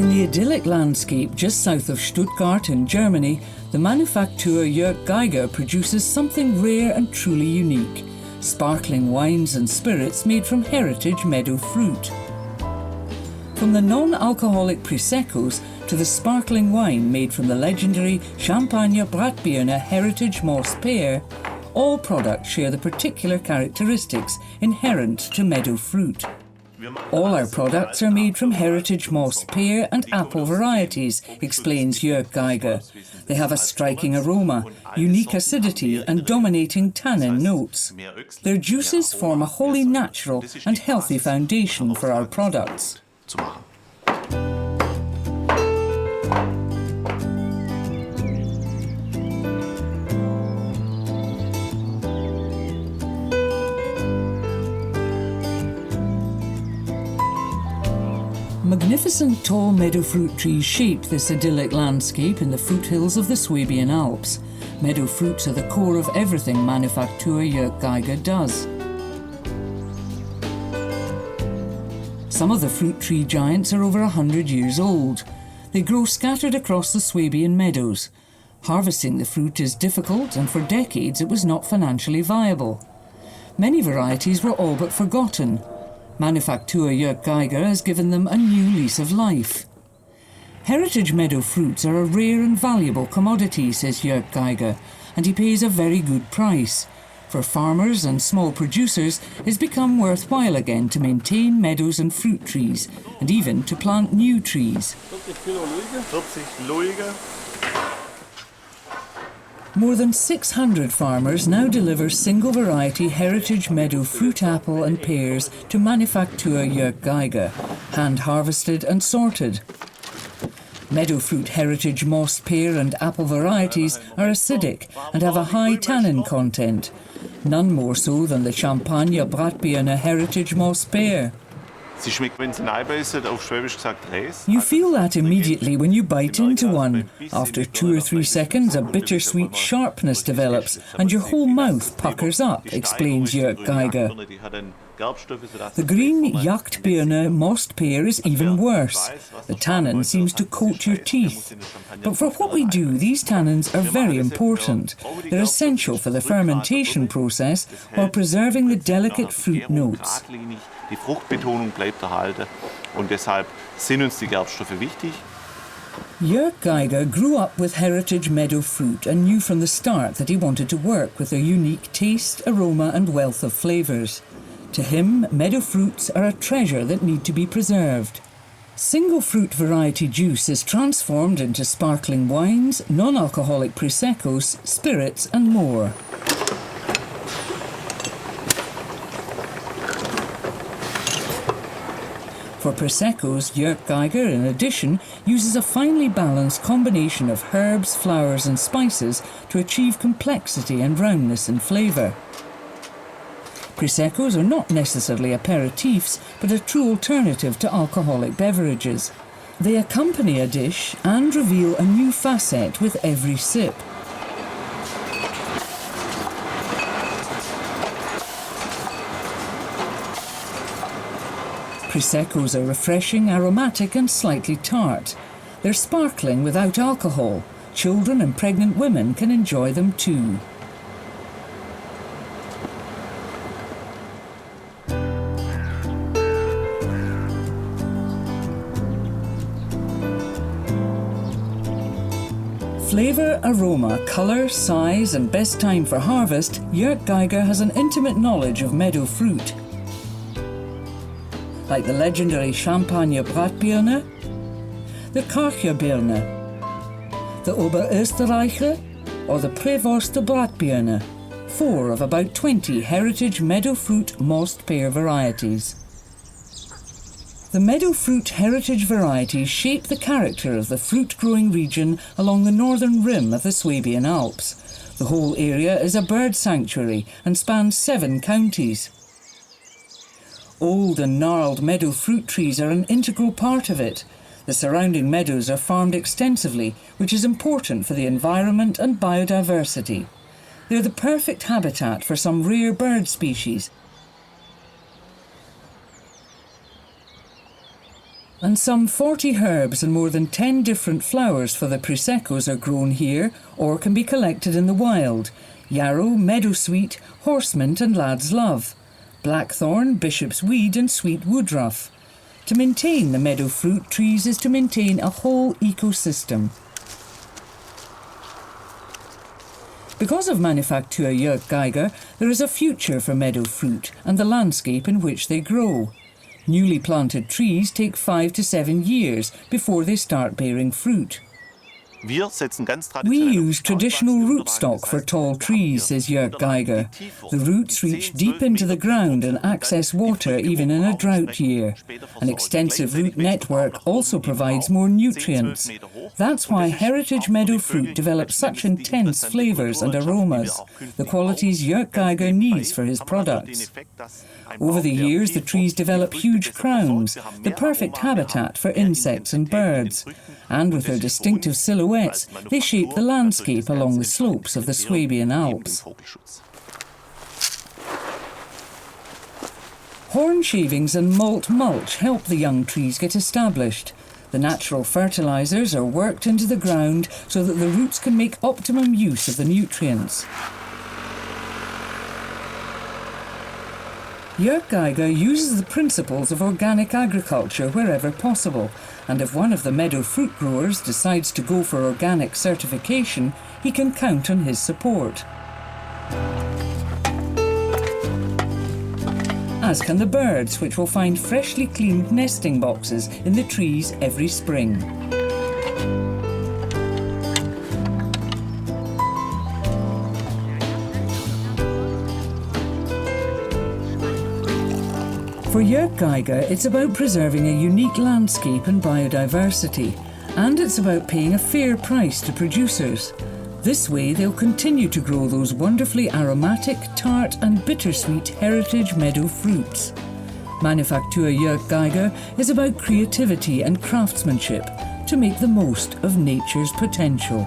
In the idyllic landscape just south of Stuttgart in Germany, the Manufaktur Jörg Geiger produces something rare and truly unique: sparkling wines and spirits made from heritage meadow fruit. From the non-alcoholic Proseccos to the sparkling wine made from the legendary Champagner Bratbirne heritage moss pear, all products share the particular characteristics inherent to meadow fruit. All our products are made from heritage moss pear and apple varieties, explains Jörg Geiger. They have a striking aroma, unique acidity and dominating tannin notes. Their juices form a wholly natural and healthy foundation for our products. Magnificent tall meadow fruit trees shape this idyllic landscape in the foothills of the Swabian Alps. Meadow fruits are the core of everything Manufaktur Jörg Geiger does. Some of the fruit tree giants are over 100 years old. They grow scattered across the Swabian meadows. Harvesting the fruit is difficult, and for decades it was not financially viable. Many varieties were all but forgotten. Manufaktur Jörg Geiger has given them a new lease of life. Heritage meadow fruits are a rare and valuable commodity, says Jörg Geiger, and he pays a very good price. For farmers and small producers, it's become worthwhile again to maintain meadows and fruit trees, and even to plant new trees. More than 600 farmers now deliver single variety heritage meadow fruit, apple and pears to Manufaktur Jörg Geiger, hand harvested and sorted. Meadow fruit heritage moss pear and apple varieties are acidic and have a high tannin content, none more so than the Champagner Bratbirne heritage moss pear. You feel that immediately when you bite into one. After 2 or 3 seconds, a bittersweet sharpness develops and your whole mouth puckers up, explains Jörg Geiger. The green Jagdbirne mossed pear is even worse. The tannin seems to coat your teeth. But for what we do, these tannins are very important. They're essential for the fermentation process while preserving the delicate fruit notes. Die Fruchtbetonung bleibt erhalten und deshalb sind uns die Gerbstoffe wichtig. Jörg Geiger grew up with heritage meadow fruit and knew from the start that he wanted to work with their unique taste, aroma and wealth of flavours. To him, meadow fruits are a treasure that need to be preserved. Single fruit variety juice is transformed into sparkling wines, non-alcoholic Proseccos, spirits and more. For Proseccos, Jörg Geiger, in addition, uses a finely balanced combination of herbs, flowers and spices to achieve complexity and roundness in flavour. Proseccos are not necessarily aperitifs, but a true alternative to alcoholic beverages. They accompany a dish and reveal a new facet with every sip. Proseccos are refreshing, aromatic and slightly tart. They're sparkling without alcohol. Children and pregnant women can enjoy them too. Flavour, aroma, colour, size and best time for harvest, Jörg Geiger has an intimate knowledge of meadow fruit. Like the legendary Champagner Bratbirne, the Karcherbirne, the Oberösterreicher or the Prevorster Bratbirne, 4 of about 20 heritage meadow fruit mossed pear varieties. The meadow fruit heritage varieties shape the character of the fruit-growing region along the northern rim of the Swabian Alps. The whole area is a bird sanctuary and spans 7 counties. Old and gnarled meadow fruit trees are an integral part of it. The surrounding meadows are farmed extensively, which is important for the environment and biodiversity. They're the perfect habitat for some rare bird species. And some 40 herbs and more than 10 different flowers for the Proseccos are grown here or can be collected in the wild. Yarrow, meadowsweet, horsemint and lad's love, blackthorn, bishop's weed and sweet woodruff. To maintain the meadow fruit trees is to maintain a whole ecosystem. Because of Manufaktur Jörg Geiger, there is a future for meadow fruit and the landscape in which they grow. Newly planted trees take 5 to 7 years before they start bearing fruit. We use traditional rootstock for tall trees, says Jörg Geiger. The roots reach deep into the ground and access water even in a drought year. An extensive root network also provides more nutrients. That's why heritage meadow fruit develops such intense flavours and aromas, the qualities Jörg Geiger needs for his products. Over the years, the trees develop huge crowns, the perfect habitat for insects and birds. And with their distinctive silhouettes, they shape the landscape along the slopes of the Swabian Alps. Horn shavings and malt mulch help the young trees get established. The natural fertilisers are worked into the ground so that the roots can make optimum use of the nutrients. Jörg Geiger uses the principles of organic agriculture wherever possible, and if one of the meadow fruit growers decides to go for organic certification, he can count on his support. As can the birds, which will find freshly cleaned nesting boxes in the trees every spring. For Jörg Geiger, it's about preserving a unique landscape and biodiversity, and it's about paying a fair price to producers. This way, they'll continue to grow those wonderfully aromatic, tart and bittersweet heritage meadow fruits. Manufaktur Jörg Geiger is about creativity and craftsmanship to make the most of nature's potential.